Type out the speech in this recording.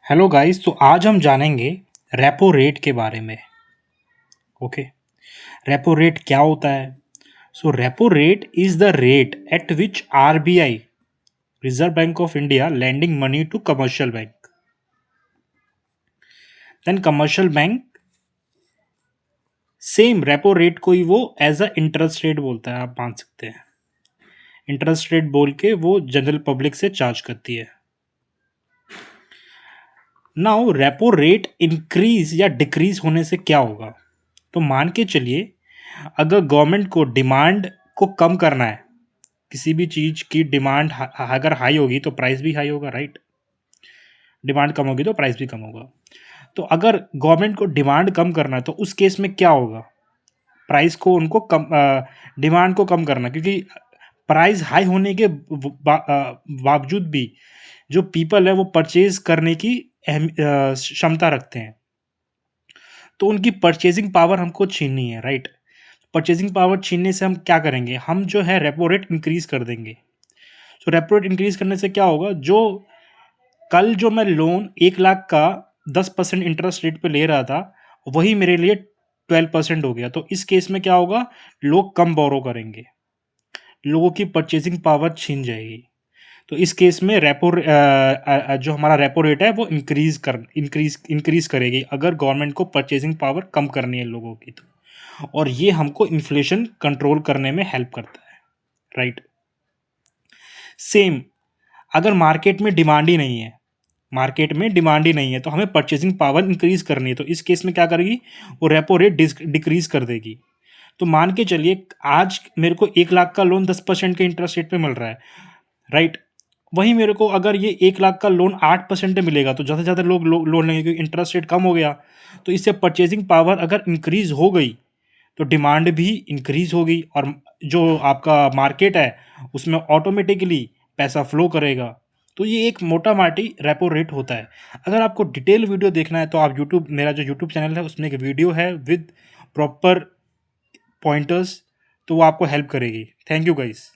Hello guys. तो आज हम जानेंगे रेपो रेट के बारे में। ओके, रेपो रेट क्या होता है? So repo rate is the rate at which RBI, Reserve Bank of India, lending money to commercial bank. Then commercial bank same repo rate को ही वो एज अ इंटरेस्ट रेट बोलता है, आप मान सकते हैं। इंटरेस्ट रेट बोल के वो जनरल पब्लिक से चार्ज करती है। नाउ रेपो रेट इंक्रीज या डिक्रीज होने से क्या होगा? तो मान के चलिए, अगर गवर्नमेंट को डिमांड को कम करना है, किसी भी चीज़ की डिमांड अगर हाई होगी तो प्राइस भी हाई होगा, राइट? डिमांड कम होगी तो प्राइस भी कम होगा। तो अगर गवर्नमेंट को डिमांड कम करना है तो उस केस में क्या होगा? प्राइस को उनको कम, डिमांड को कम करना, क्योंकि प्राइस हाई होने के बावजूद भी जो पीपल है वो परचेज करने की क्षमता रखते हैं, तो उनकी परचेजिंग पावर हमको छीननी है, राइट? परचेजिंग पावर छीनने से हम क्या करेंगे? हम जो है रेपो रेट इंक्रीज कर देंगे। तो रेपो रेट इंक्रीज करने से क्या होगा? जो कल जो मैं लोन 1 लाख का 10% इंटरेस्ट रेट पे ले रहा था, वही मेरे लिए 12% हो गया। तो इस केस में क्या होगा? लोग कम बोरो करेंगे, लोगों की परचेजिंग पावर छीन जाएगी। तो इस केस में जो हमारा रेपो रेट है वो इंक्रीज करेगी, अगर गवर्नमेंट को परचेजिंग पावर कम करनी है लोगों की तो। और ये हमको इन्फ्लेशन कंट्रोल करने में हेल्प करता है, राइट? सेम, अगर मार्केट में डिमांड ही नहीं है तो हमें परचेजिंग पावर इंक्रीज करनी है, तो इस केस में क्या करेगी? वो रेपो रेट डिक्रीज कर देगी। तो मान के चलिए, आज मेरे को 1 लाख का लोन 10% के इंटरेस्ट रेट पे मिल रहा है, राइट? वहीं मेरे को अगर ये 1 लाख का लोन 8% पे मिलेगा तो ज़्यादा से ज़्यादा लोग लोन लेंगे, क्योंकि इंटरेस्ट रेट कम हो गया। तो इससे परचेजिंग पावर अगर इंक्रीज हो गई तो डिमांड भी इंक्रीज होगी, और जो आपका मार्केट है उसमें ऑटोमेटिकली पैसा फ्लो करेगा। तो ये एक मोटा माटी रेपो रेट होता है। अगर आपको डिटेल वीडियो देखना है तो आप यूट्यूब, मेरा जो यूट्यूब चैनल है उसमें एक वीडियो है विद प्रॉपर पॉइंटर्स, तो वो आपको हेल्प करेगी। Thank you guys.